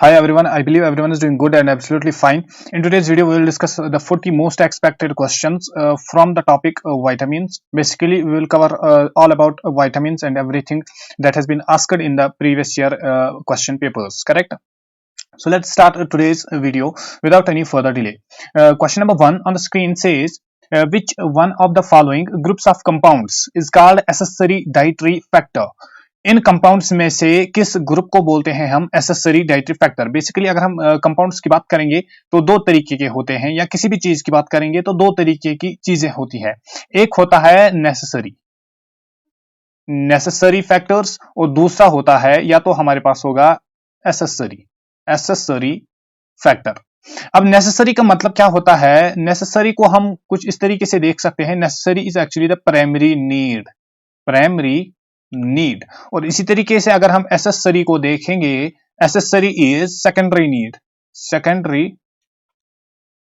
Hi everyone, I believe everyone is doing good and absolutely fine. In today's video, we will discuss the 40 most expected questions from the topic vitamins. Basically, we will cover all about vitamins and everything that has been asked in the previous year question papers, correct? So let's start today's video without any further delay. Question number 1 on the screen says, which one of the following groups of compounds is called accessory dietary factor? In compounds में से किस group को बोलते हैं हम accessory dietary factor? Basically अगर हम compounds की बात करेंगे तो दो तरीके के होते हैं, या किसी भी चीज की बात करेंगे तो दो तरीके की चीजें होती है। एक होता है नेसेसरी फैक्टर्स और दूसरा होता है या तो हमारे पास होगा एसेसरी फैक्टर। अब नेसेसरी का मतलब क्या होता है? नेसेसरी को हम कुछ इस तरीके से देख सकते हैं, necessary is actually the primary need. और इसी तरीके से अगर हम एसेसरी को देखेंगे, एसेसरी इज सेकेंडरी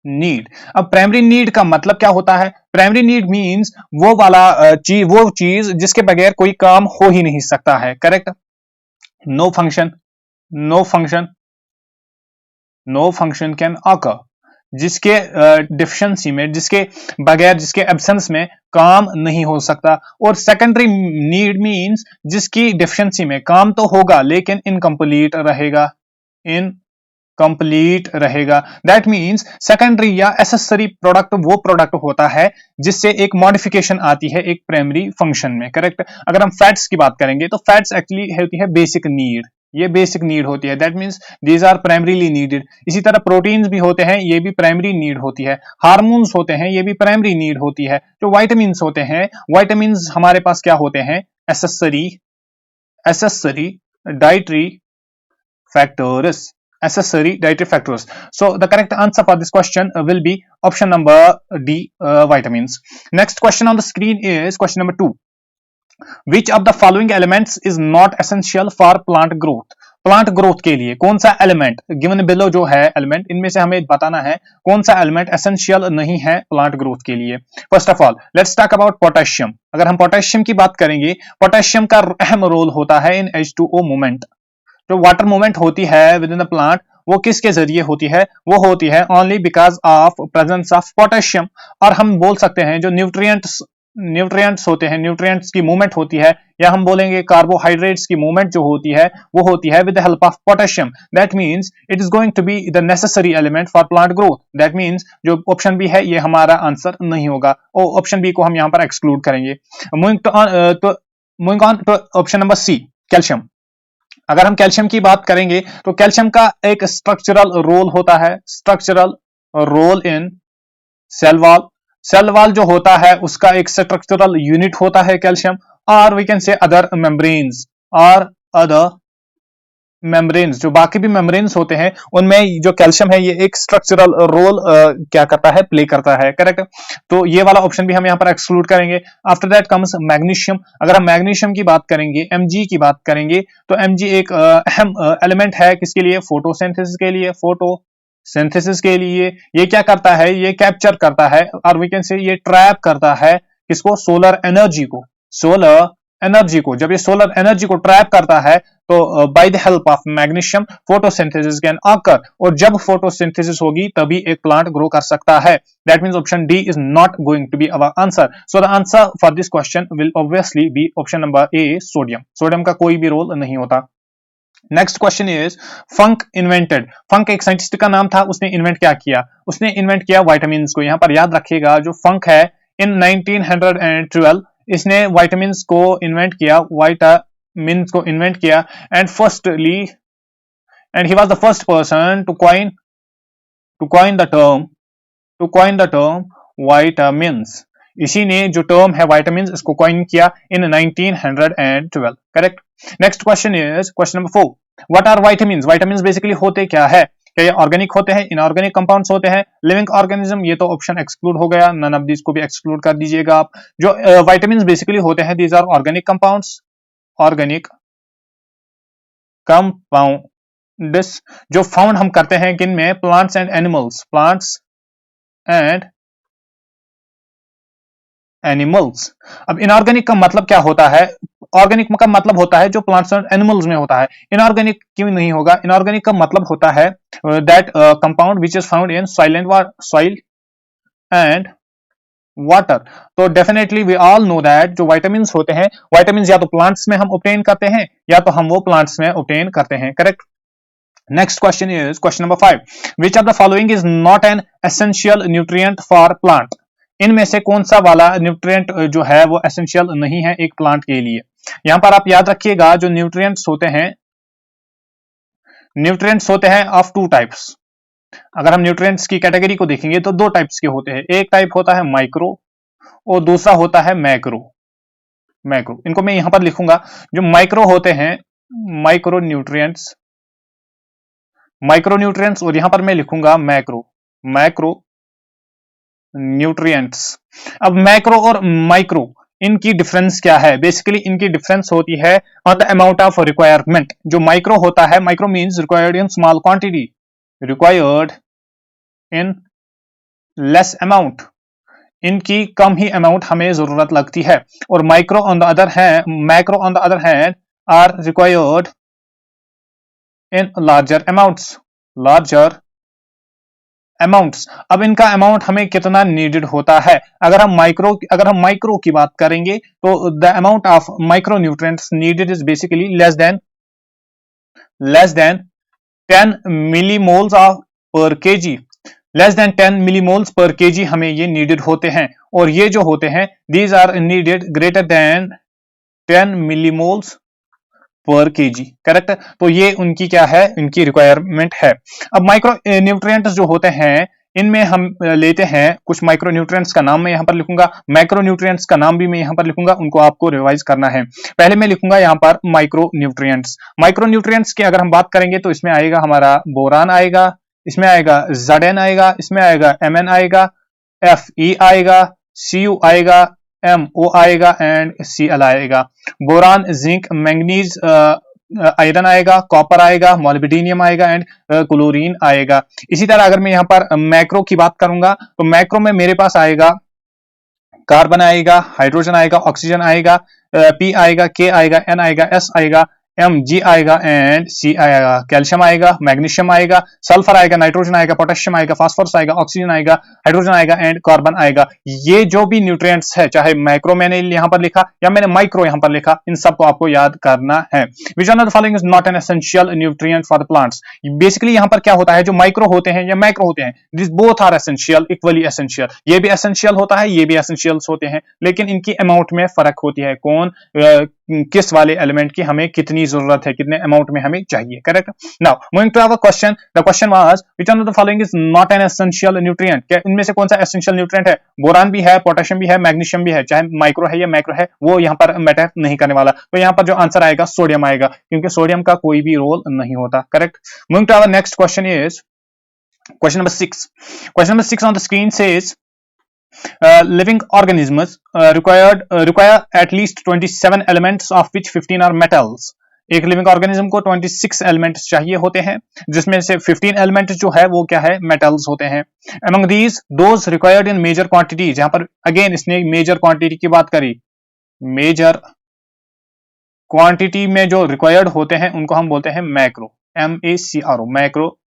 नीड। अब प्राइमरी नीड का मतलब क्या होता है? प्राइमरी नीड मींस वो चीज जिसके बगैर कोई काम हो ही नहीं सकता है, correct? No function can occur, जिसके डिफिशिएंसी में, जिसके बगैर, जिसके एब्सेंस में काम नहीं हो सकता। और सेकेंडरी नीड मींस जिसकी डिफिशिएंसी में काम तो होगा लेकिन इनकम्प्लीट रहेगा। दैट मींस सेकेंडरी या एसेसरी प्रोडक्ट वो प्रोडक्ट होता है जिससे एक मॉडिफिकेशन आती है एक प्राइमरी फंक्शन में, करेक्ट? अगर हम फैट्स की बात करेंगे तो फैट्स एक्चुअली होती है बेसिक नीड, ये बेसिक नीड होती है। That means these are primarily needed. इसी तरह प्रोटीन्स भी होते हैं, ये भी प्राइमरी नीड होती है। हार्मोन्स होते हैं, ये भी प्राइमरी नीड होती है। जो वाइटामिन्स होते हैं, वाइटामिन्स हमारे पास क्या होते हैं? Accessory dietary factors. So the correct answer for this question will be option number D, vitamins. Next question on the screen is question number 2. Which of the following elements is not essential for plant growth? Plant growth के लिए कौन सा element given below जो है element, इनमें से हमें बताना है कौन सा एलिमेंट एसेंशियल नहीं है प्लांट ग्रोथ के लिए। First of all let's talk about potassium. अगर हम पोटेशियम की बात करेंगे, पोटेशियम का अहम रोल होता है इन H2O मूवमेंट। जो वाटर मूवमेंट होती है विद इन द प्लांट, वो किसके जरिए होती है? वो होती है only because of presence of potassium. और हम बोल सकते हैं जो न्यूट्रिएंट्स होते हैं, न्यूट्रिएंट्स की मूवमेंट होती है, या हम बोलेंगे कार्बोहाइड्रेट्स की मूवमेंट जो होती है वो होती है with the help of potassium. That means it is going to be the necessary element for plant growth. That means जो ऑप्शन बी है ये हमारा आंसर नहीं होगा, और ऑप्शन बी को हम यहां पर एक्सक्लूड करेंगे। Moving on to option number C, calcium. अगर हम कैल्शियम की बात करेंगे तो कैल्शियम का एक स्ट्रक्चरल रोल होता है, structural role in cell wall. Cell wall जो होता है उसका एक स्ट्रक्चरल यूनिट होता है कैल्शियम। और we can say other membranes, जो बाकी भी मेम्ब्रेन्स होते हैं उनमें जो कैल्शियम है ये एक स्ट्रक्चरल रोल क्या करता है? प्ले करता है, करेक्ट? तो ये वाला ऑप्शन भी हम यहाँ पर एक्सक्लूड करेंगे। After that comes magnesium. अगर हम मैग्नीशियम की बात करेंगे, Mg की बात करेंगे, तो Mg एक अहम एलिमेंट है किसके लिए? फोटोसिंथेसिस के लिए। ये क्या करता है? ये कैप्चर करता है, और वी कैन से ये ट्रैप करता है किसको? सोलर एनर्जी को। जब ये सोलर एनर्जी को ट्रैप करता है तो bye the help of magnesium photosynthesis can occur, और जब फोटोसिंथेसिस होगी तभी एक प्लांट ग्रो कर सकता है। That means option D is not going to be our answer. So the answer for this question will obviously be option number A, sodium का कोई भी रोल नहीं होता। Next question is Funk invented. Funk एक scientist का नाम था, उसने इन्वेंट क्या किया? उसने इन्वेंट किया वाइटामिन को। यहां पर याद रखिएगा जो फंक है इन 1912 इसने वाइटामिन्स को इन्वेंट किया, and he was the first person to coin the term vitamins. इसी ने जो टर्म है वाइटामिन्स इसको कॉइन किया in 1912, correct? Next question is question number 4। What are vitamins? Vitamins basically होते क्या है? क्या ये ऑर्गेनिक होते हैं, इनऑर्गेनिक कंपाउंड्स होते हैं, लिविंग ऑर्गेनिज्म? ये तो ऑप्शन एक्सक्लूड हो गया, नन ऑफ दिस को भी एक्सक्लूड कर दीजिएगा आप। जो वाइटामिन्स बेसिकली होते हैं दीज आर ऑर्गेनिक कंपाउंड्स, जो फाउंड हम करते हैं किन में? Plants and animals. अब इनऑर्गेनिक का मतलब क्या होता है? ऑर्गेनिक का मतलब होता है जो प्लांट्स एंड एनिमल्स में होता है। इनऑर्गेनिक क्यों नहीं होगा? इनऑर्गेनिक का मतलब होता है that compound which is found in soil and water. तो definitely we all know that जो विटामिन होते हैं, विटामिन या तो प्लांट्स में हम ऑब्टेन करते हैं या तो हम वो प्लांट्स में ऑब्टेन करते हैं। Correct. Next question is question number 5, which of the following is not an essential nutrient for plant. इनमें से कौन सा वाला न्यूट्रिएंट जो है वो एसेंशियल नहीं है एक प्लांट के लिए। यहां पर आप याद रखिएगा जो न्यूट्रिएंट्स होते हैं ऑफ टू टाइप्स। अगर हम न्यूट्रिएंट्स की कैटेगरी को देखेंगे तो दो टाइप्स के होते हैं, एक टाइप होता है माइक्रो और दूसरा होता है मैक्रो। इनको मैं यहां पर लिखूंगा, जो माइक्रो होते हैं माइक्रो न्यूट्रिएंट्स और यहां पर मैं लिखूंगा मैक्रो न्यूट्रिएंट्स। अब मैक्रो और माइक्रो इनकी डिफरेंस क्या है? बेसिकली इनकी डिफरेंस होती है on the amount of requirement. जो माइक्रो होता है, micro means required in small quantity, required in less amount, इनकी कम ही अमाउंट हमें जरूरत लगती है। और macro on the other hand are required in larger amounts. अब इनका अमाउंट हमें कितना नीडेड होता है? अगर हम माइक्रो की बात करेंगे तो the amount of micro nutrients needed is basically less than 10 millimoles per KG. Less than 10 millimoles per KG हमें ये नीडेड होते हैं। और ये जो होते हैं these are needed greater than 10 millimoles per KG. Correct. तो ये उनकी क्या है, इनकी रिक्वायरमेंट है। अब माइक्रो न्यूट्रिएंट्स जो होते हैं इनमें हम लेते हैं कुछ माइक्रो न्यूट्रिएंट्स का नाम मैं यहां पर लिखूंगा, मैक्रो न्यूट्रिएंट्स का नाम भी मैं यहां पर लिखूंगा, उनको आपको रिवाइज करना है। पहले मैं लिखूंगा यहां पर माइक्रो न्यूट्रिएंट्स की अगर हम बात करेंगे तो इसमें आएगा हमारा बोरान आएगा, इसमें आएगा Zn आएगा, इसमें आएगा Mn आएगा, Fe आएगा, Cu आएगा, MO आएगा एंड Cl आएगा। बोरान, जिंक, मैंगनीज, आयरन आएगा, कॉपर आएगा, मोलिब्डेनियम आएगा एंड क्लोरीन आएगा। इसी तरह अगर मैं यहाँ पर मैक्रो की बात करूंगा तो मैक्रो में मेरे पास आएगा कार्बन आएगा, हाइड्रोजन आएगा, ऑक्सीजन आएगा, P आएगा, K आएगा, N आएगा, S आएगा, Mg आएगा एंड C आएगा, कैल्शियम आएगा, मैग्नीशियम आएगा, सल्फर आएगा, नाइट्रोजन आएगा, पोटेशियम आएगा, फास्फोरस आएगा, ऑक्सीजन आएगा, हाइड्रोजन आएगा एंड कार्बन आएगा। ये जो भी न्यूट्रिएंट्स है, चाहे मैक्रो मैंने यहां पर लिखा या मैंने माइक्रो यहां पर लिखा, इन सबको आपको याद करना है। विच one of the following is not an essential nutrient for the plants. Basically यहां पर क्या होता है, जो माइक्रो होते हैं या मैक्रो होते हैं, this both are essential, equally essential. ये भी एसेंशियल होता है, ये भी एसेंशियल्स होते हैं, लेकिन इनकी अमाउंट में फर्क होती है, कौन किस वाले एलिमेंट की हमें कितनी जरूरत है, कितने अमाउंट में हमें चाहिए। Correct. Now moving to our question, the question was which one of the following is not an essential nutrient. क्या इनमें से कौन सा एसेंशियल न्यूट्रिएंट है? बोरान भी है, पोटेशियम भी है, मैग्नीशियम भी है, चाहे माइक्रो है या मैक्रो है, वो यहाँ पर मैटर नहीं करने वाला। तो यहाँ पर जो आंसर आएगा सोडियम आएगा, क्योंकि सोडियम का कोई भी रोल नहीं होता। Correct. Moving to our next question is question number 6. Question number 6 on the screen says living organisms require at least 27 elements of which 15 are metals. एक लिविंग ऑर्गेनिज्म को 26 एलिमेंट्स चाहिए होते हैं, जिसमें से 15 एलिमेंट्स जो है वो क्या है, मेटल्स होते हैं। Among these those required in major quantities, जहां पर अगेन इसने मेजर क्वांटिटी की बात करी, मेजर क्वांटिटी में जो रिक्वायर्ड होते हैं उनको हम बोलते हैं मैक्रो, MACRO, मैक्रो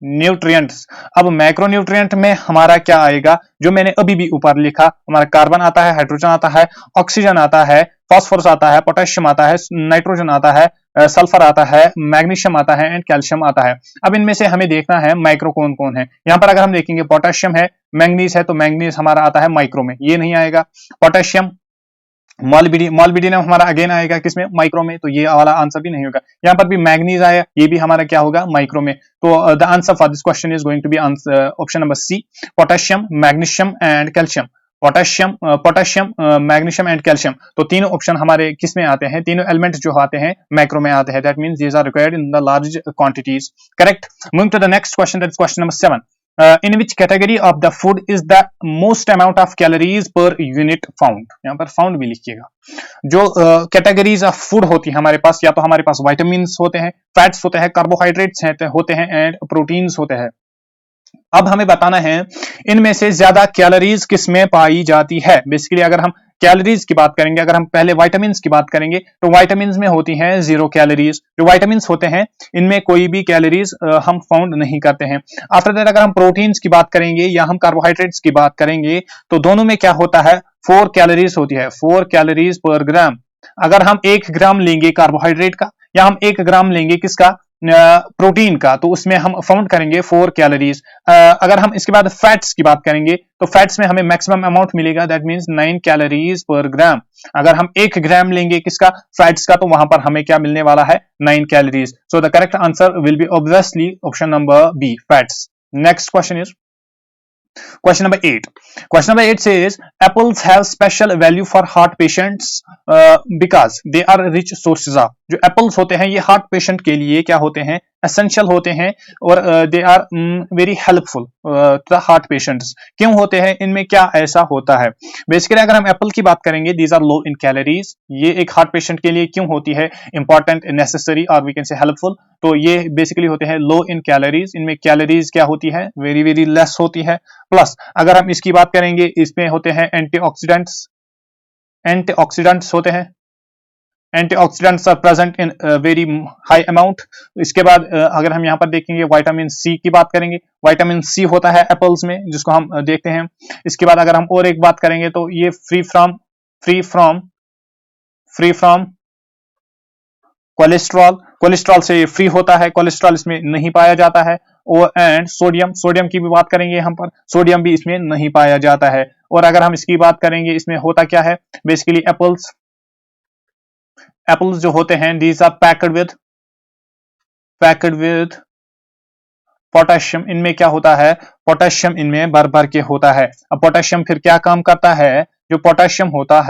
न्यूट्रिएंट्स। अब मैक्रोन्यूट्रिएंट में हमारा क्या आएगा, जो मैंने अभी भी ऊपर लिखा, हमारा कार्बन आता है, हाइड्रोजन आता है, ऑक्सीजन आता है, फास्फोरस आता है, पोटेशियम आता है, नाइट्रोजन आता है, सल्फर आता है, मैग्नीशियम आता है एंड कैल्शियम आता है। अब इनमें से हमें देखना है माइक्रो कौन कौन है। यहां पर अगर हम देखेंगे पोटेशियम है, मैंगनीज है, तो मैंगनीज हमारा आता है माइक्रो में, ये नहीं आएगा। पोटेशियम, मॉलिब्डेनियम हमारा अगेन आएगा किसमें, माइक्रो में, तो ये वाला आंसर भी नहीं होगा। यहां पर भी मैग्नीज आया, ये भी हमारा क्या होगा, माइक्रो में। तो the answer for this question is going to be option number C, potassium, magnesium and calcium. Potassium, magnesium and calcium, तो तीनों ऑप्शन हमारे किस में आते हैं, तीनों एलिमेंट्स जो आते हैं मैक्रो में आते हैं। That means these are required in the large quantities. Correct. Moving to the next question, that is question number 7. In which category of the food is the most amount of calories per unit found? यहाँ पर found भी लिखिएगा। जो categories of food होती है हमारे पास, या तो हमारे पास विटामिन्स होते हैं, फैट्स होते हैं, कार्बोहाइड्रेट्स होते हैं एंड प्रोटीन्स होते हैं। अब हमें बताना है इनमें से ज्यादा कैलोरीज किस में पाई जाती है। बेसिकली अगर हम कैलोरीज की बात करेंगे, अगर हम पहले विटामिन्स की बात करेंगे तो विटामिन्स में होती हैं 0 कैलोरीज। जो विटामिन्स होते हैं इनमें कोई भी कैलोरीज हम फाउंड नहीं करते हैं। आफ्टर दैट अगर हम प्रोटीन्स की बात करेंगे या हम कार्बोहाइड्रेट्स की बात करेंगे तो दोनों में क्या होता है, 4 कैलोरीज होती है, 4 कैलोरीज पर ग्राम। अगर हम 1 ग्राम लेंगे कार्बोहाइड्रेट का या हम 1 ग्राम लेंगे किसका, प्रोटीन का, तो उसमें हम फाउंड करेंगे 4 कैलोरीज। अगर हम इसके बाद फैट्स की बात करेंगे तो फैट्स में हमें मैक्सिमम अमाउंट मिलेगा, दैट मींस 9 कैलोरीज पर ग्राम। अगर हम 1 ग्राम लेंगे किसका, फैट्स का, तो वहां पर हमें क्या मिलने वाला है, 9 calories. So the correct answer will be obviously option number B, fats. Next question is question number 8. Question number 8 says apples have special value for heart patients because they are rich sources of। जो apples होते हैं ये heart patient के लिए क्या होते हैं, essential होते हैं और they are very helpful to the heart patients. क्यों होते हैं, इनमें क्या ऐसा होता है। बेसिकली अगर हम एप्पल की बात करेंगे, these are low in calories. ये एक हार्ट पेशेंट के लिए क्यों होती है इंपॉर्टेंट, नेसेसरी और वी कैन से हेल्पफुल, तो ये बेसिकली होते हैं लो इन कैलोरीज। इनमें कैलोरीज क्या होती है, वेरी वेरी लेस होती है। प्लस अगर हम इसकी बात करेंगे, इसमें होते हैं एंटीऑक्सीडेंट्स, एंटीऑक्सीडेंट्स होते हैं, antioxidants are present in very high amount. इसके बाद अगर हम यहाँ पर देखेंगे विटामिन सी की बात करेंगे, विटामिन सी होता है एप्पल्स में जिसको हम देखते हैं। इसके बाद अगर हम और एक बात करेंगे तो ये फ्री फ्रॉम कोलेस्ट्रॉल, कोलेस्ट्रॉल से ये फ्री होता है, कोलेस्ट्रॉल इसमें नहीं पाया जाता है। और एंड सोडियम, सोडियम की भी बात करेंगे यहाँ पर, सोडियम भी इसमें नहीं पाया जाता है। और अगर हम इसकी बात करेंगे, इसमें होता क्या है, बेसिकली एप्पल्स जो होते हैं these are packed with potassium. इनमें क्या होता है, पोटेशियम इनमें भर भर के होता है। अब पोटेशियम फिर क्या काम करता है, जो पोटेशियम होता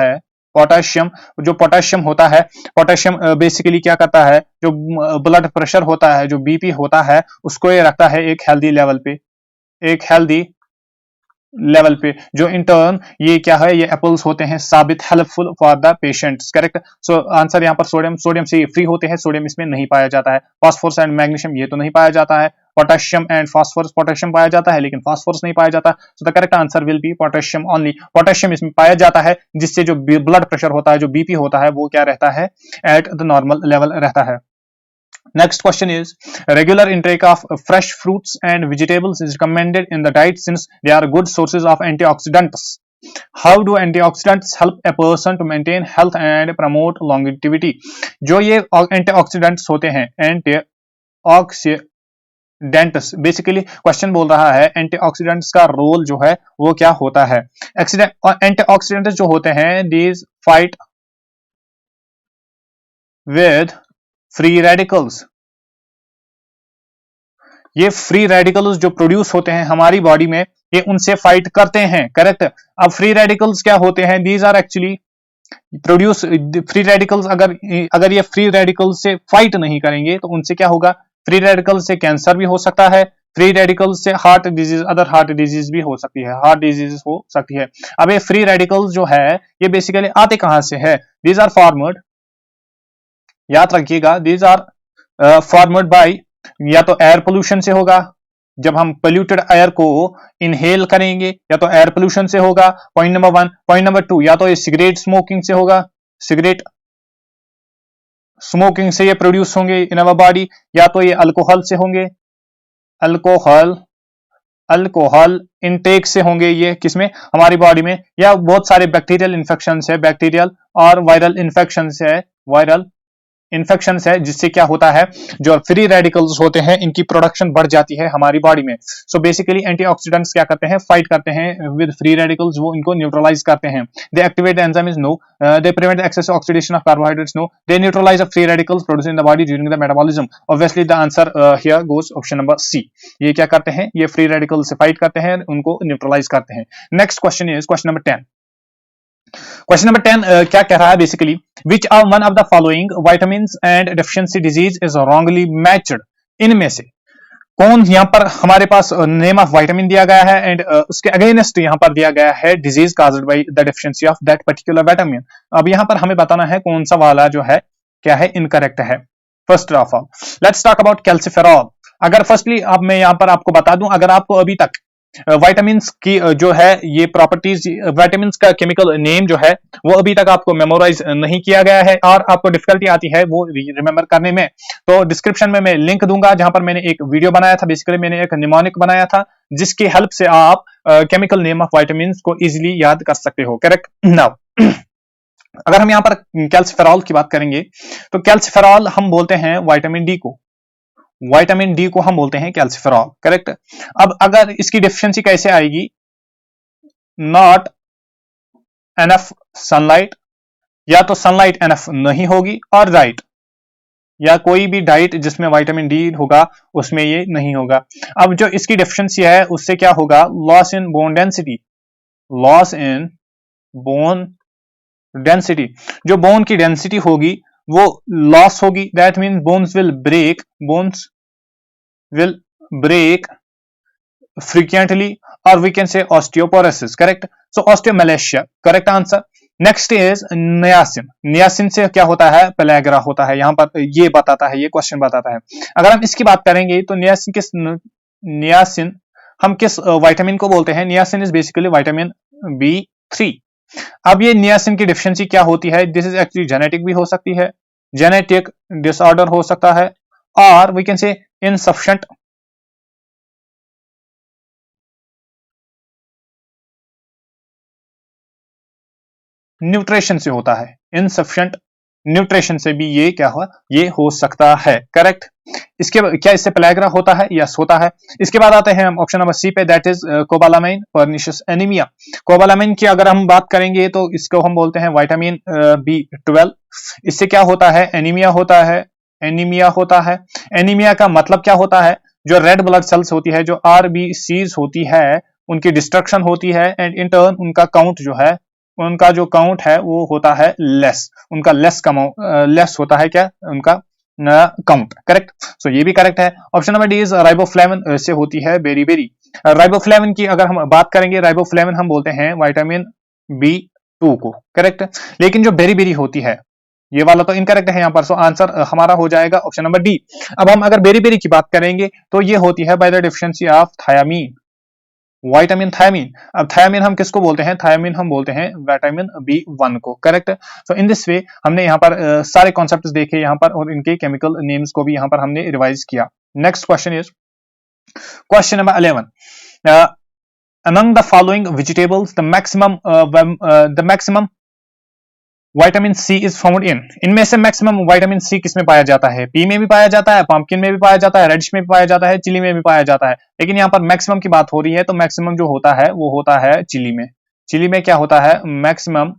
है, पोटेशियम बेसिकली क्या करता है, जो ब्लड प्रेशर होता है, जो बीपी होता है, उसको ये रखता है एक हेल्दी लेवल पे, जो इन टर्न ये क्या है, ये एप्पल्स होते हैं साबित helpful for the patients. Correct. So answer यहाँ पर सोडियम से ये फ्री होते हैं, सोडियम इसमें नहीं पाया जाता है। फास्फोरस एंड मैग्नीशियम ये तो नहीं पाया जाता है। पोटेशियम एंड फास्फोरस, पोटेशियम पाया जाता है लेकिन फास्फोरस नहीं पाया जाता। सो the correct answer will B potassium only. Potassium इसमें पाया जाता है जिससे जो ब्लड प्रेशर होता है, जो बीपी होता है, वो क्या रहता है, एट द नॉर्मल लेवल रहता है। Next question is regular intake of fresh fruits and vegetables is recommended in the diet since they are good sources of antioxidants. How do antioxidants help a person to maintain health and promote longevity? जो ये antioxidants होते हैं, antioxidants basically question बोल रहा है antioxidants का role जो है वो क्या होता है। एंटीऑक्सीडेंट्स जो होते हैं these fight with free radicals. ये फ्री रेडिकल्स जो प्रोड्यूस होते हैं हमारी बॉडी में, ये उनसे फाइट करते हैं। करेक्ट। अब फ्री रेडिकल्स क्या होते हैं, these are actually produce, free radicals अगर ये फ्री रेडिकल्स से फाइट नहीं करेंगे तो उनसे क्या होगा, फ्री रेडिकल्स से कैंसर भी हो सकता है, फ्री रेडिकल्स से heart disease, other heart disease भी हो सकती है, हार्ट डिजीज हो सकती है। अब ये फ्री रेडिकल्स जो है ये बेसिकली आते कहां से है, दीज आर फॉर्मड, याद रखिएगा, दीज आर फॉर्मड बाय, या तो एयर पोल्यूशन से होगा, जब हम पोल्यूटेड एयर को इनहेल करेंगे, या तो एयर पोल्यूशन से होगा, पॉइंट नंबर 1। पॉइंट नंबर 2, या तो ये सिगरेट स्मोकिंग से होगा, सिगरेट स्मोकिंग से ये प्रोड्यूस होंगे इन अवर बॉडी, या तो ये अल्कोहल से होंगे, अल्कोहल इनटेक से होंगे, ये किसमें, हमारी बॉडी में, या बहुत सारे बैक्टीरियल इन्फेक्शन है, बैक्टीरियल और वायरल इन्फेक्शन है, जिससे क्या होता है, जो फ्री रेडिकल्स होते हैं इनकी प्रोडक्शन बढ़ जाती है हमारी बॉडी में। सो बेसिकली एंटीऑक्सीडेंट्स क्या करते हैं, फाइट करते हैं विद फ्री रेडिकल्स, वो इनको न्यूट्रलाइज करते हैं। They activate the enzymes, no, they prevent excess oxidation of carbohydrates, no, they neutralise the free radicals produced in the body during the metabolism. Obviously the answer here goes option number C. ये क्या करते हैं, ये free radicals से fight करते हैं, उनको neutralize करते हैं। Next question is question number 10। Question number 10 क्या कह रहा है, basically which are one of the following vitamins and deficiency disease is wrongly matched. इनमें से कौन, यहां पर हमारे पास नेम ऑफ विटामिन दिया गया है एंड उसके अगेंस्ट यहां पर दिया गया है disease caused by the deficiency of that particular vitamin. अब यहां पर हमें बताना है कौन सा वाला जो है क्या है, इनकरेक्ट है। First of all let's talk about calciferol. अगर फर्स्टली अब मैं यहां पर आपको बता दूं, अगर आपको अभी तक विटामिन की जो है ये प्रॉपर्टीज, विटामिन का केमिकल नेम जो है वो अभी तक आपको मेमोराइज नहीं किया गया है और आपको डिफिकल्टी आती है वो रिमेंबर करने में, तो डिस्क्रिप्शन में मैं लिंक दूंगा जहां पर मैंने एक वीडियो बनाया था, बेसिकली मैंने एक निमोनिक बनाया था जिसकी हेल्प से आप केमिकल नेम ऑफ विटामिन को इजिली याद कर सकते हो। करेक्ट। नाउ अगर हम यहाँ पर कैल्सिफेरॉल की बात करेंगे तो कैल्सिफेरॉल हम बोलते हैं विटामिन डी को, विटामिन डी को हम बोलते हैं कैल्सिफेरॉल। करेक्ट। अब अगर इसकी डेफिशिएंसी कैसे आएगी, नॉट एनफ सनलाइट, या तो सनलाइट एनफ नहीं होगी, और डाइट, या कोई भी डाइट जिसमें विटामिन डी होगा उसमें ये नहीं होगा। अब जो इसकी डेफिशिएंसी है उससे क्या होगा, loss in bone density, loss in bone density, जो बोन की डेंसिटी होगी वो लॉस होगी, that mean bones will break, bones will break frequently, or we can say osteoporosis. Correct. So osteomalacia, correct answer. Next is niacin, niacin से क्या होता है, pellagra होता है, यहां पर ये बताता है, ये क्वेश्चन बताता है। अगर हम इसकी बात करेंगे तो नियासिन हम किस विटामिन को बोलते हैं, niacin is basically vitamin B3। अब ये नियासिन की डिफिशियंसी क्या होती है, दिस इज एक्चुअली जेनेटिक भी हो सकती है, जेनेटिक डिसऑर्डर हो सकता है, और we can say insufficient nutrition से होता है, इनसफिशिएंट न्यूट्रिशन से भी ये क्या हुआ, ये हो सकता है। करेक्ट। इसके क्या इससे पेलेग्रा होता है, यस होता है। इसके बाद आते हैं हम ऑप्शन नंबर सी पे, that is cobalamin pernicious anaemia. Cobalamin की अगर हम बात करेंगे तो इसको हम बोलते हैं विटामिन B12। इससे क्या होता है, एनीमिया होता है, एनीमिया होता है। एनीमिया का मतलब क्या होता है, जो रेड ब्लड सेल्स होती है, जो RBCs होती है, उनकी डिस्ट्रक्शन होती है, एंड इन टर्न उनका काउंट जो है, उनका जो काउंट है वो होता है लेस, उनका लेस होता है क्या, उनका काउंट। करेक्ट। सो ये भी करेक्ट है। Option number D is riboflavin से होती है बेरी बेरी। राइबोफ्लेविन की अगर हम बात करेंगे, राइबोफ्लेविन हम बोलते हैं विटामिन B2 को। करेक्ट। लेकिन जो बेरी बेरी होती है, ये वाला तो इनकरेक्ट है यहाँ पर, सो आंसर हमारा हो जाएगा ऑप्शन नंबर डी। अब हम अगर बेरी बेरी की बात करेंगे तो ये होती है by the deficiency of thiamine, vitamin thiamine. अब थायमीन हम किसको बोलते हैं, थायमीन हम बोलते हैं विटामिन B1 को। Correct. So in this way हमने यहाँ पर सारे कॉन्सेप्ट्स देखे यहाँ पर, और इनके केमिकल नेम्स को भी यहाँ पर हमने रिवाइज किया। Next question is question number 11। among the following vegetables the maximum vitamin C is found in, इनमें से मैक्सिमम विटामिन सी किसमें पाया जाता है, पी में भी पाया जाता है, पंपकिन में भी पाया जाता है, रेडिश में भी पाया जाता है, चिली में भी पाया जाता है, लेकिन यहाँ पर मैक्सिमम की बात हो रही है तो मैक्सिमम जो होता है वो होता है चिली में। चिली में क्या होता है, मैक्सिमम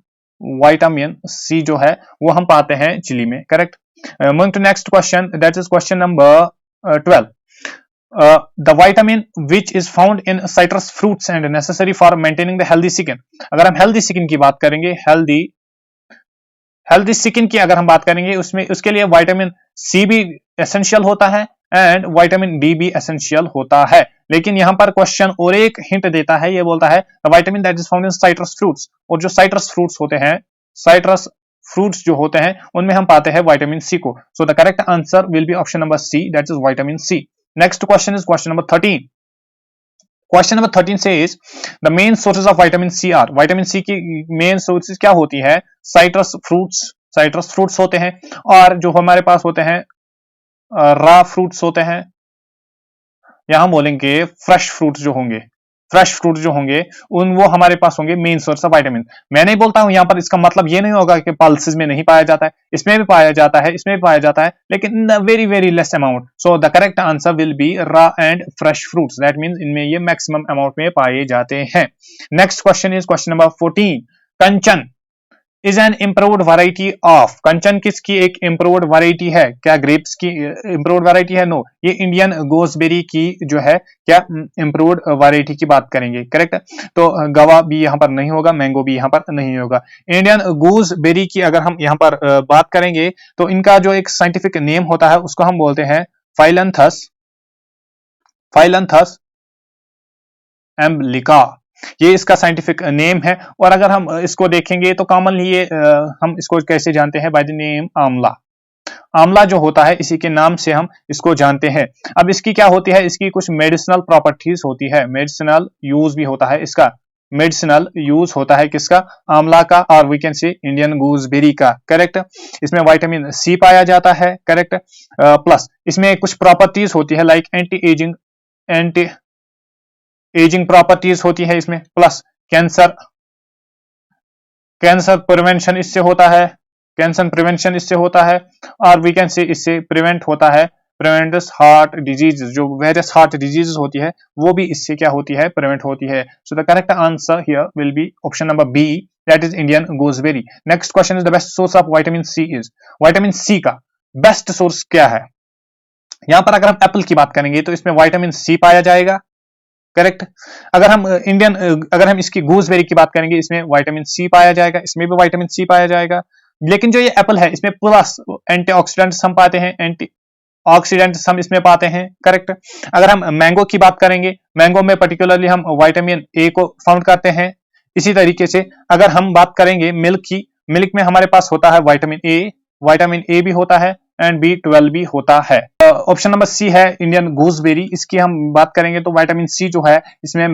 विटामिन सी जो है वो हम पाते हैं चिली में। Correct. Moving to next question, that is question number 12। the vitamin which is found in citrus fruits and necessary for maintaining the healthy skin। अगर हम healthy skin की बात करेंगे, हेल्दी स्किन की अगर हम बात करेंगे, उसमें उसके लिए विटामिन सी भी एसेंशियल होता है एंड विटामिन डी भी एसेंशियल होता है। लेकिन यहाँ पर क्वेश्चन और एक हिंट देता है, ये बोलता है vitamin that is found in citrus fruits, और जो साइट्रस फ्रूट्स होते हैं, साइट्रस फ्रूट्स जो होते हैं उनमें हम पाते हैं विटामिन सी को। So the correct answer will be option number C, that is vitamin C. Next question is question number 13। Question number 13 says the main sources of vitamin C are, vitamin C की main sources क्या होती है, citrus fruits होते हैं, और जो हमारे पास होते हैं रॉ फ्रूट्स होते हैं, या हम बोलेंगे फ्रेश फ्रूट्स जो होंगे उन वो हमारे पास होंगे मेन सोर्स ऑफ विटामिन। मैं नहीं बोलता हूं यहाँ पर, इसका मतलब ये नहीं होगा कि पल्सेस में नहीं पाया जाता है, इसमें भी पाया जाता है, इसमें भी पाया जाता है, लेकिन in the very very less amount. So the correct answer will be raw and fresh fruits, that means इनमें ये मैक्सिमम अमाउंट में पाए जाते हैं। Next question is question number 14। Kanchan is an improved variety of, Kanchan किसकी एक इम्प्रूव्ड वैरायटी है, क्या ग्रेप्स की इम्प्रूव्ड वैरायटी है, नो, ये इंडियन गोसबेरी की जो है क्या इम्प्रूव्ड वैरायटी की बात करेंगे। करेक्ट। तो गवा भी यहाँ पर नहीं होगा, मैंगो भी यहाँ पर नहीं होगा। इंडियन गूसबेरी की अगर हम यहाँ पर बात करेंगे तो इनका जो एक साइंटिफिक नेम होता है उसको हम बोलते हैं फाइलंथस एम्बलिका, ये इसका साइंटिफिक नेम है। और अगर हम इसको देखेंगे तो कॉमनली ये हम इसको कैसे जानते हैं, बाय द नेम आंवला। आंवला जो होता है इसी के नाम से हम इसको जानते हैं। अब इसकी क्या होती है, इसकी कुछ मेडिसिनल प्रॉपर्टीज होती है, मेडिसिनल यूज भी होता है इसका, मेडिसिनल यूज होता है किसका, आंवला का, और we can say Indian gooseberry का, करेक्ट। इसमें विटामिन सी पाया जाता है, करेक्ट। प्लस इसमें कुछ प्रॉपर्टीज होती है लाइक एंटी एजिंग प्रॉपर्टीज होती है इसमें, प्लस कैंसर प्रिवेंशन इससे होता है, कैंसर प्रिवेंशन इससे होता है, और वी कैन से इससे प्रिवेंट होता है, प्रिवेंट्स हार्ट डिजीज, जो वेरियस हार्ट डिजीज होती है वो भी इससे क्या होती है, प्रिवेंट होती है। So the correct answer here will be option number B, that is Indian gooseberry. Next question is the best source of vitamin C is, vitamin C का बेस्ट सोर्स क्या है। यहां पर अगर हम एप्पल की बात करेंगे तो इसमें विटामिन सी पाया जाएगा, करेक्ट। अगर हम इसकी गूसबेरी की बात करेंगे, इसमें विटामिन सी पाया जाएगा, इसमें भी विटामिन सी पाया जाएगा। लेकिन जो ये एप्पल है इसमें प्लस एंटीऑक्सीडेंट्स हम पाते हैं, एंटीऑक्सीडेंट्स हम इसमें पाते हैं, करेक्ट। अगर हम मैंगो की बात करेंगे, मैंगो में पर्टिकुलरली हम विटामिन ए को फाउंड करते हैं। इसी तरीके से अगर हम बात करेंगे मिल्क की, मिल्क में हमारे पास होता है विटामिन ए भी होता है एंड B12 भी होता है। ऑप्शन नंबर सी है इंडियन गूसबेरी, इसकी हम बात करेंगे तो विटामिन सी जो है इसमें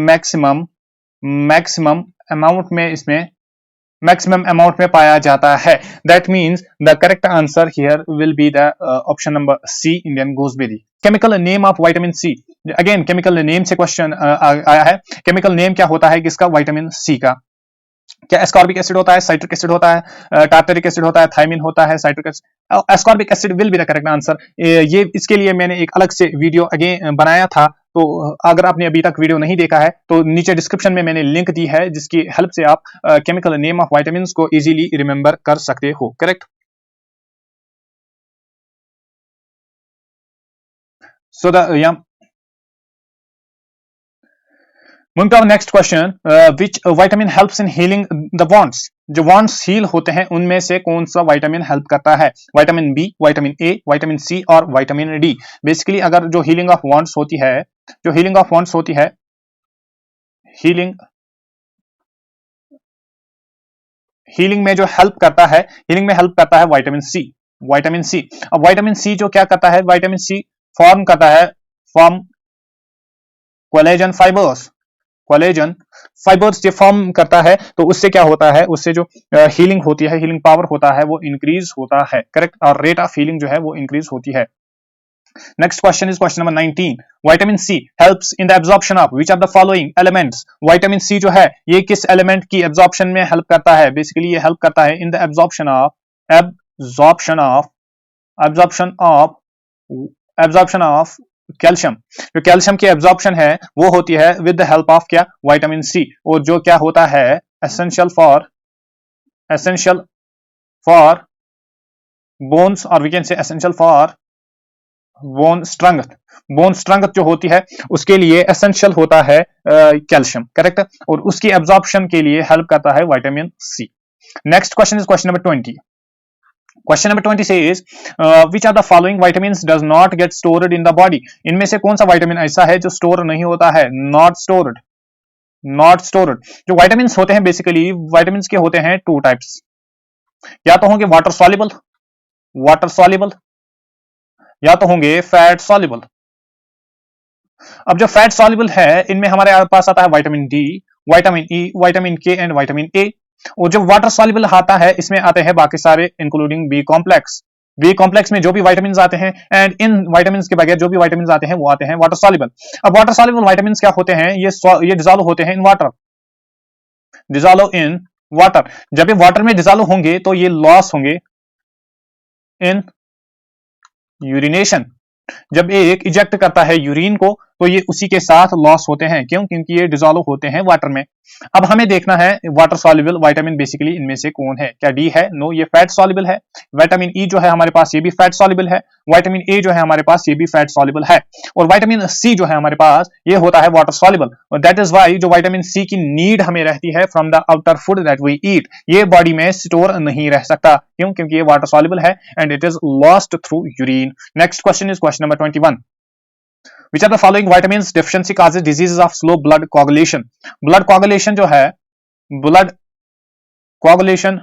मैक्सिमम अमाउंट में पाया जाता है। That means the correct answer here will be the option number C, Indian gooseberry. Chemical name of vitamin C, again chemical name से क्वेश्चन आया है। केमिकल नेम क्या होता है किसका, विटामिन सी का। क्या एस्कॉर्बिक एसिड होता है, साइट्रिक एसिड होता है, टार्टरिक एसिड होता है, थायमिन होता है, citric acid, ascorbic acid will be the correct answer. ये इसके लिए मैंने एक अलग से वीडियो अगेन बनाया था, तो अगर आपने अभी तक वीडियो नहीं देखा है तो नीचे डिस्क्रिप्शन में मैंने लिंक दी है, जिसकी हेल्प से आप केमिकल नेम ऑफ विटामिन को इजीली रिमेंबर कर सकते हो, correct. So Moving to our next question, which vitamin helps in healing the wounds? जो wounds heal होते हैं उनमें से कौन सा विटामिन हेल्प करता है, vitamin B, vitamin A, vitamin C और विटामिन डी। बेसिकली अगर जो हीलिंग ऑफ wounds होती है, हीलिंग में जो हेल्प करता है, विटामिन सी। अब विटामिन सी जो क्या करता है, विटामिन सी फॉर्म करता है कोलेजन फाइबर्स जो फॉर्म करता है, तो उससे क्या होता है, उससे जो हीलिंग होती है, हीलिंग पावर होता है वो इंक्रीज होता है, करेक्ट, और रेट ऑफ हीलिंग जो है वो इंक्रीज होती है। Next question is question number 19, vitamin C helps in the absorption of which of the following elements. Vitamin C जो है ये किस एलिमेंट की एब्जॉर्प्शन में हेल्प करता है, बेसिकली ये हेल्प करता है in the absorption of calcium. जो कैल्शियम की एब्जॉर्प्शन है वो होती है विद द हेल्प ऑफ क्या, विटामिन सी, और जो क्या होता है एसेंशियल फॉर बोन्स, और we can say essential for bone strength जो होती है उसके लिए एसेंशियल होता है कैल्शियम, करेक्ट, और उसकी एब्जॉर्प्शन के लिए हेल्प करता है vitamin C. Next question is question number 20। Question number 20 says, which of the following vitamins does not get stored in the body? इनमें से कौन सा विटामिन ऐसा है जो स्टोर नहीं होता है, नॉट स्टोर्ड। जो विटामिन्स होते हैं बेसिकली विटामिन्स के होते हैं टू टाइप्स, या तो होंगे वाटर सॉल्युबल या तो होंगे फैट सॉल्युबल। अब जो फैट सॉल्युबल है इनमें हमारे पास आता है vitamin D, vitamin E, vitamin के एंड विटामिन ए। और जो वाटर सॉल्युबल आता है इसमें आते हैं बाकी सारे इंक्लूडिंग बी कॉम्प्लेक्स में जो भी विटामिन्स आते हैं, एंड इन विटामिन्स के बगैर जो भी विटामिन्स आते हैं वो आते हैं वाटर सॉल्युबल। अब वाटर सॉल्युबल विटामिन्स क्या होते हैं, ये डिसॉल्व होते हैं इन वाटर। जब ये वाटर में डिसॉल्व होंगे तो ये लॉस होंगे इन यूरिनेशन। जब एक इजेक्ट करता है यूरिन को तो ये उसी के साथ लॉस होते हैं, क्यों, क्योंकि ये डिसॉल्व होते हैं वाटर में। अब हमें देखना है वाटर सॉल्युबल विटामिन बेसिकली इनमें से कौन है, क्या डी है, नो, ये फैट सॉल्युबल है। विटामिन ई जो है हमारे पास ये भी फैट सॉल्युबल है, विटामिन ए जो है हमारे पास ये भी फैट सॉल्युबल है, और विटामिन सी जो है हमारे पास ये होता है वाटर सॉल्युबल। और दैट इज व्हाई जो विटामिन सी की नीड हमें रहती है from the outer food that we eat, ये बॉडी में स्टोर नहीं रह सकता, क्यों, क्योंकि ये वाटर सॉल्युबल है and it is lost through urine. Next question is question number 21, which of the following vitamins deficiency causes diseases of slow blood coagulation? blood coagulation जो है, blood coagulation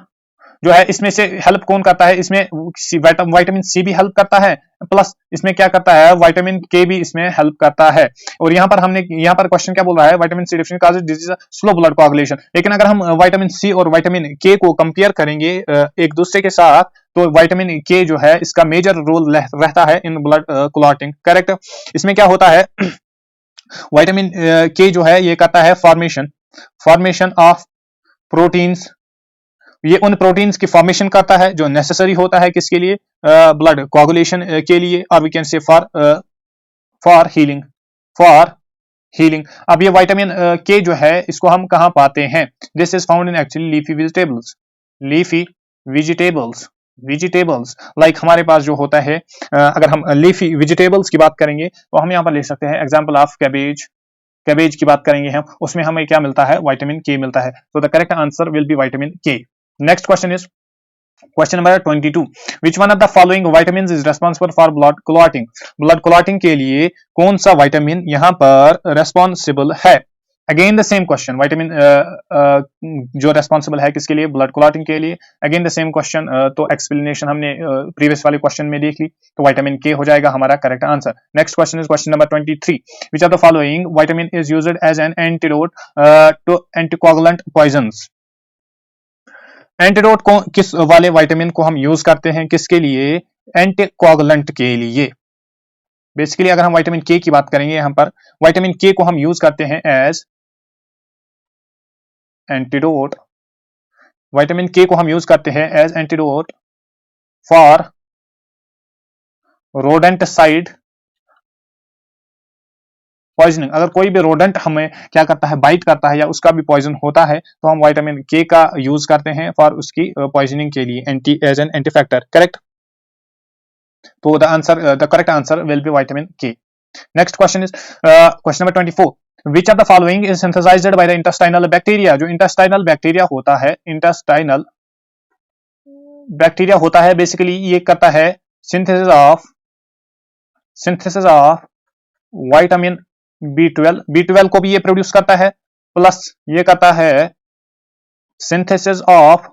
जो है इसमें से हेल्प कौन करता है, इसमें विटामिन सी भी हेल्प करता है, प्लस इसमें क्या करता है, विटामिन के भी इसमें हेल्प करता है। और यहाँ पर क्वेश्चन क्या बोल रहा है, vitamin C deficiency causes disease slow blood coagulation. लेकिन अगर हम विटामिन सी और विटामिन के को कंपेयर करेंगे एक दूसरे के साथ, तो विटामिन के जो है इसका मेजर रोल रहता है इन ब्लड क्लॉटिंग। करेक्ट। इसमें क्या होता है, विटामिन के जो है ये करता है फॉर्मेशन ऑफ प्रोटीन्स। ये उन प्रोटीन्स की फॉर्मेशन करता है जो नेसेसरी होता है किसके लिए, ब्लड कोआगुलेशन के लिए, और we can say for healing. अब ये विटामिन के जो है इसको हम कहां पाते हैं, this is found in actually leafy vegetables like हमारे पास जो होता है, अगर हम लीफी वेजिटेबल्स की बात करेंगे तो हम यहाँ पर ले सकते हैं एग्जांपल ऑफ कैबेज की बात करेंगे हम, उसमें हमें क्या मिलता है, विटामिन के मिलता है। तो the correct answer will be vitamin K. Next question is question number 22, which one of the following vitamin is responsible for blood clotting के लिए कौन सा विटामिन यहाँ पर रेस्पॉन्सिबल है। Again the same question, vitamin जो रेस्पॉन्सिबल है किसके लिए, ब्लड क्लॉटिंग के लिए। अगेन द सेम क्वेश्चन, तो एक्सप्लेनेशन हमने प्रीवियस वाले क्वेश्चन में देख ली, तो विटामिन के हो जाएगा हमारा correct answer. Next question is question number 23, which of the following vitamin is used as an antidote to anticoagulant poisons. Antidote को किस वाले विटामिन को हम यूज करते हैं, किसके लिए, एंटीकोगुलेंट के लिए। बेसिकली अगर हम विटामिन के की बात करेंगे, यहाँ पर विटामिन के को हम यूज करते हैं एज एंटीडोट, विटामिन के को हम यूज करते हैं as antidote for rodenticide poisoning. अगर कोई भी रोडेंट हमें क्या करता है, बाइट करता है या उसका भी पॉइजन होता है, तो हम विटामिन के का यूज करते हैं फॉर उसकी पॉइजनिंग के लिए, as an anti factor. Correct. तो the correct answer will be vitamin K. Next question is question number 24, which of the following is synthesised by the intestinal bacteria. जो intestinal bacteria होता है, basically ये करता है synthesis of vitamin B12 को भी ये प्रोड्यूस करता है, प्लस ये करता है सिंथेसिस ऑफ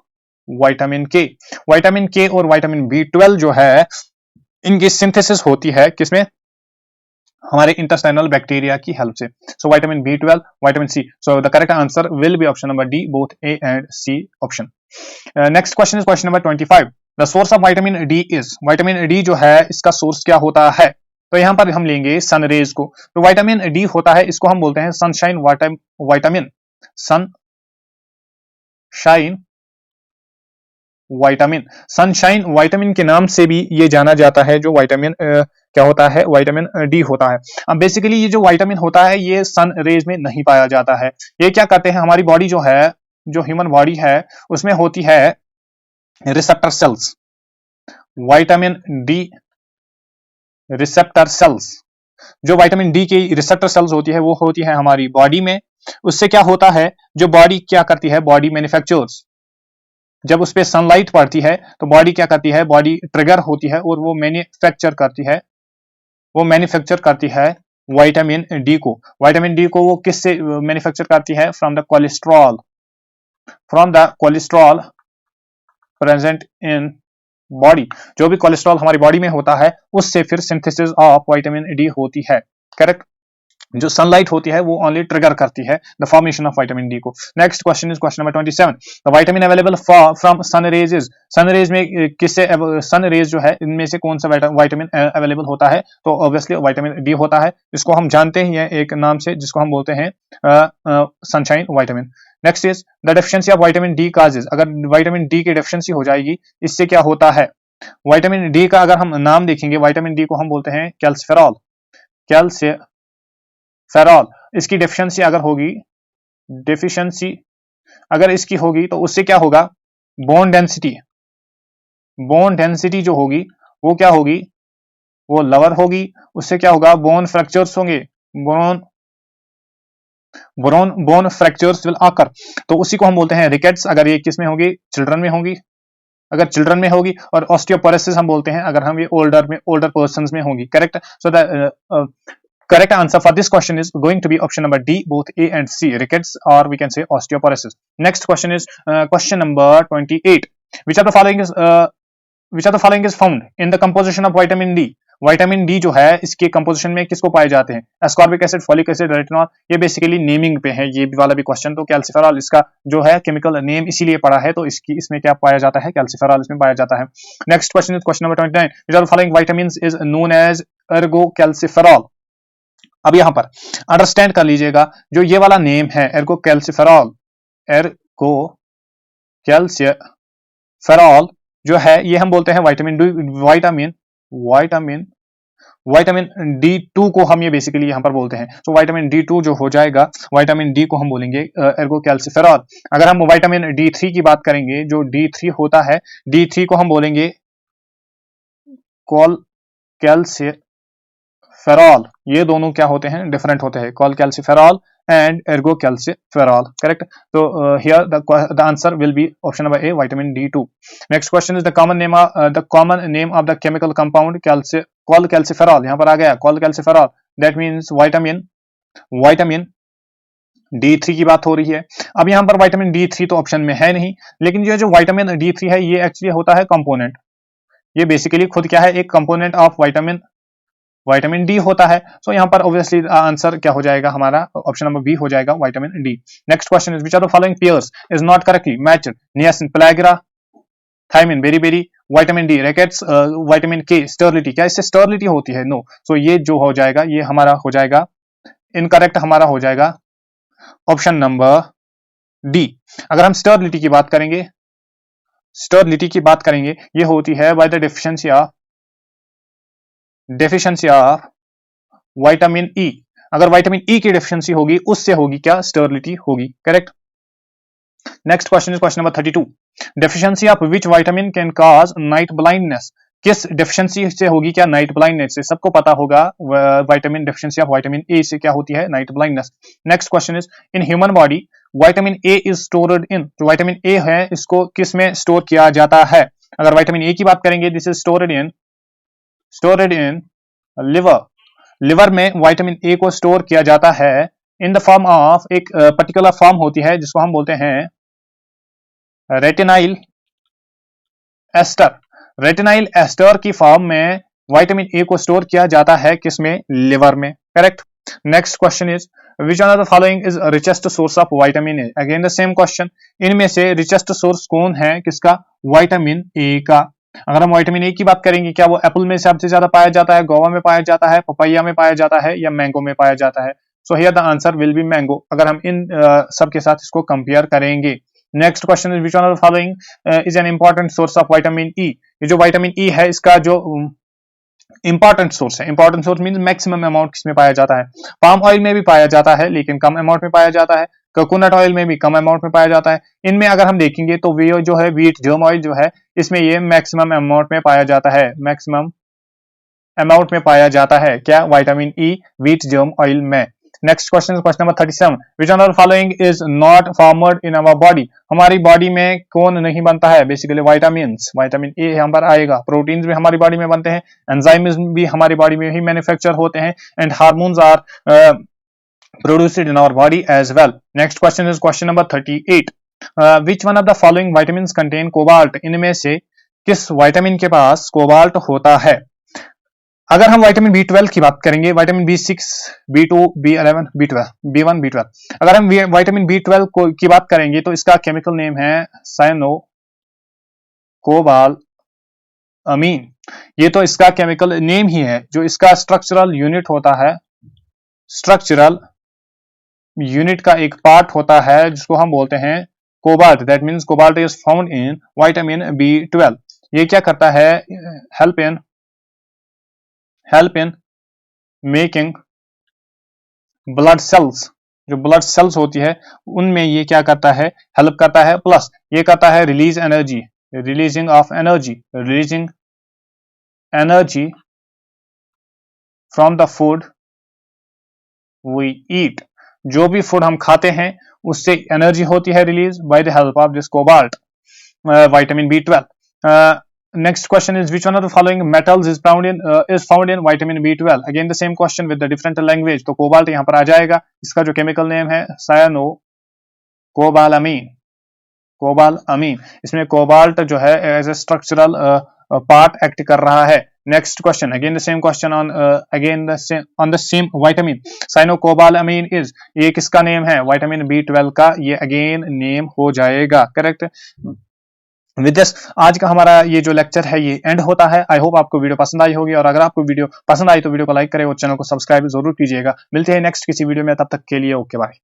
विटामिन के और विटामिन B12 जो है इनकी सिंथेसिस होती है किसमें, हमारे इंटेस्टाइनल बैक्टीरिया की हेल्प से। सो vitamin B12, vitamin C, so the correct answer will be option number D, both A and C option. Next question is question number 25, the source of vitamin D is. Vitamin D जो है इसका source क्या होता है, तो यहां पर हम लेंगे सन रेज को। तो विटामिन डी होता है, इसको हम बोलते हैं सनशाइन विटामिन, सनशाइन विटामिन के नाम से भी ये जाना जाता है। जो विटामिन क्या होता है, विटामिन डी होता है। अब बेसिकली ये जो विटामिन होता है ये सन रेज में नहीं पाया जाता है। ये क्या करते हैं, हमारी बॉडी जो है, जो ह्यूमन बॉडी है उसमें होती है receptor cells, vitamin D receptor cells. जो विटामिन डी की रिसेप्टर सेल्स होती है वो होती है हमारी बॉडी में। उससे क्या होता है, जो बॉडी क्या करती है, बॉडी मैन्युफैक्चर्स, जब उस पर सनलाइट पड़ती है तो बॉडी क्या करती है, बॉडी ट्रिगर होती है और वो मैन्युफैक्चर करती है विटामिन डी को। विटामिन डी को वो किससे मैन्युफैक्चर करती है, from the cholesterol present in body. जो भी कोलेस्ट्रॉल हमारी बॉडी में होता है उससे फिर सिंथेसिस ऑफ विटामिन डी होती है। करेक्ट। जो सनलाइट होती है वो ओनली ट्रिगर करती है the formation of vitamin D को। Next question is question number 27, the vitamin available from sun rays is. Sun rays में किससे, सन रेज जो है इनमें से कौन सा विटामिन अवेलेबल होता है, तो ऑब्वियसली विटामिन डी होता है। इसको हम जानते हैं एक नाम से जिसको हम बोलते हैं sunshine vitamin. Next is the deficiency of vitamin D causes. अगर विटामिन डी की डेफिशिएंसी हो जाएगी इससे क्या होता है, विटामिन डी का अगर हम नाम देखेंगे, विटामिन डी को हम बोलते हैं कैल्सिफेरॉल। इसकी डेफिशिएंसी अगर इसकी होगी तो उससे क्या होगा, बोन डेंसिटी जो होगी वो क्या होगी, वो लोअर होगी। उससे क्या होगा, बोन फ्रैक्चर्स होंगे, बोन फ्रैक्चर्स विल आकर। तो उसी को हम बोलते हैं रिकेट्स। अगर ये किस में होगी, चिल्ड्रन में होगी। और ऑस्टियोपोरोसिस हम बोलते हैं अगर हम ये ओल्डर पर्संस में होगी। Correct. So the correct answer for this question is going to be option number D, both A and C, rickets or we can say osteoporosis. Next question is question number 28, which are the following is found in the composition of vitamin D. Vitamin D जो है इसके composition में किसको पाए जाते हैं? Ascorbic acid, folic acid, retinol. ये basically naming पे है ये वाला भी क्वेश्चन। तो कैल्सिफेरॉल इसका जो है केमिकल नेम इसीलिए पड़ा है, तो इसमें क्या पाया जाता है? कैल्सिफेरॉल इसमें पाया जाता है। Next question is question number 29, which are the following vitamins is known as ergocalciferol. अब यहां पर अंडरस्टैंड कर लीजिएगा, जो ये वाला नेम है एर्गोकैल्सिफेरॉल, एर्गोकैल्सिफेरॉल जो है ये हम बोलते हैं विटामिन D2 को हम ये बेसिकली यहां पर बोलते हैं। तो विटामिन D2 जो हो जाएगा, विटामिन डी को हम बोलेंगे एर्गोकैल्सिफेरॉल। अगर हम विटामिन D3 की बात करेंगे, जो D3 होता है, D3 को हम बोलेंगे कॉलकैल्सिफेरॉल। ये दोनों क्या होते हैं? डिफरेंट होते हैं, कॉलकैल्सिफेरॉल एंड एर्गोकैल्सिफेरॉल। करेक्ट? तो here the answer will be option number A, vitamin D2. Next question is the common name of the chemical compound कॉलकैल्सिफेरॉल। यहाँ पर आ गया कॉलकैल्सिफेरॉल, that means विटामिन D3 की बात हो रही है। अब यहाँ पर विटामिन D3 तो ऑप्शन में है नहीं, लेकिन ये जो विटामिन D3 है ये एक्चुअली होता है कंपोनेंट। ये बेसिकली खुद क्या है? एक कंपोनेंट ऑफ विटामिन डी होता है। सो यहाँ पर ऑब्वियसली आंसर क्या हो जाएगा? हमारा ऑप्शन नंबर बी हो जाएगा, vitamin D. Next question is which are the following pairs is not correctly matched? Niacin, pellagra, thiamine, beriberi, vitamin D, rickets, vitamin K, sterility. क्या इससे स्टर्लिटी होती है? नो। सो ये जो हो जाएगा ये हमारा हो जाएगा इनकरेक्ट, हमारा हो जाएगा ऑप्शन नंबर डी। अगर हम स्टर्लिटी की बात करेंगे, ये होती है by the deficiency of vitamin E. अगर विटामिन ई की डेफिशिएंसी होगी, उससे होगी क्या? स्टर्लिटी होगी। Correct? Next question is question number 32, deficiency of which vitamin can cause night blindness? किस डेफिशिएंसी से होगी क्या नाइट ब्लाइंडनेस? से सबको पता होगा vitamin deficiency of vitamin A से क्या होती है? Night blindness. Next question is in human body vitamin A is stored in. जो विटामिन ए है इसको किस में स्टोर किया जाता है? अगर विटामिन ए की बात करेंगे, this is stored in liver. Liver में विटामिन ए को स्टोर किया जाता है इन द फॉर्म ऑफ एक पर्टिकुलर फॉर्म होती है जिसको हम बोलते हैं रेटिनाइल एस्टर। रेटिनाइल एस्टर की फॉर्म में विटामिन ए को स्टोर किया जाता है किसमें? लिवर में। Correct? Next question is which one of the following is richest source of vitamin A? Again the same question, इनमें से रिचेस्ट सोर्स कौन है? किसका? विटामिन ए का। अगर हम विटामिन ए की बात करेंगे, क्या वो एप्पल में सबसे ज्यादा पाया जाता है, गोवा में पाया जाता है, पपैया में पाया जाता है, या मैंगो में पाया जाता है? So here the answer will B mango, अगर हम इन सब के साथ इसको कंपेयर करेंगे। Next question is which one of the following is an important source of vitamin E? ये जो विटामिन ई है इसका जो इंपॉर्टेंट सोर्स है, important source mean maximum amount किसमें पाया जाता है? पाम ऑयल में भी पाया जाता है लेकिन कम अमाउंट में पाया जाता है, कोकोनट ऑयल में भी कम अमाउंट में पाया जाता है। इनमें अगर हम देखेंगे तो वे जो है व्हीट जर्म ऑयल जो है इसमें ये मैक्सिमम अमाउंट में पाया जाता है, मैक्सिमम अमाउंट में पाया जाता है। क्या? Vitamin E wheat germ oil में। Next question question number 37, which one of the following is not formed in our body? हमारी बॉडी में कौन नहीं बनता है? Basically vitamins. विटामिन ए यहाँ पर आएगा। प्रोटीन्स भी हमारी बॉडी में बनते हैं, एंजाइम्स भी हमारी बॉडी में ही मैन्युफैक्चर होते हैं, and hormones are produced in our body as well. Next question is question number 38. Which one of the following vitamins contain cobalt? इनमें से किस विटामिन के पास कोबाल्ट होता है? अगर हम विटामिन B12 की बात करेंगे, vitamin B6, B2, B11, B12, B1, B12, अगर हम विटामिन B12 की बात करेंगे तो इसका केमिकल नेम है साइनो कोबालामीन। ये तो इसका केमिकल नेम ही है। जो इसका स्ट्रक्चरल यूनिट होता है, स्ट्रक्चरल यूनिट का एक पार्ट होता है जिसको हम बोलते हैं cobalt. That means cobalt is found in vitamin B12। ये क्या करता है? Help in making blood cells. जो ब्लड सेल्स होती है उनमें ये क्या करता है? हेल्प करता है। प्लस ये करता है releasing energy from the food we eat. जो भी फूड हम खाते हैं उससे एनर्जी होती है release by the help of this cobalt, vitamin B12। Next question is which one of the following metals is found in vitamin B12? Again the same question with the different language. तो cobalt यहाँ पर आ जाएगा। इसका जो chemical name है cyanocobalamin. Cobalamin, इसमें cobalt जो है as a structural part act कर रहा है। Next question, again the same question on on the same vitamin, साइनोकोबालामीन is, ये किसका नेम है? विटामिन B12 का ये अगेन नेम हो जाएगा। करेक्ट। विद दिस आज का हमारा ये जो लेक्चर है ये एंड होता है। आई होप आपको वीडियो पसंद आई होगी, और अगर आपको वीडियो पसंद आई तो वीडियो को लाइक करें और चैनल को सब्सक्राइब जरूर कीजिएगा। मिलते हैं नेक्स्ट किसी वीडियो में, तब तक के लिए ओके बाय।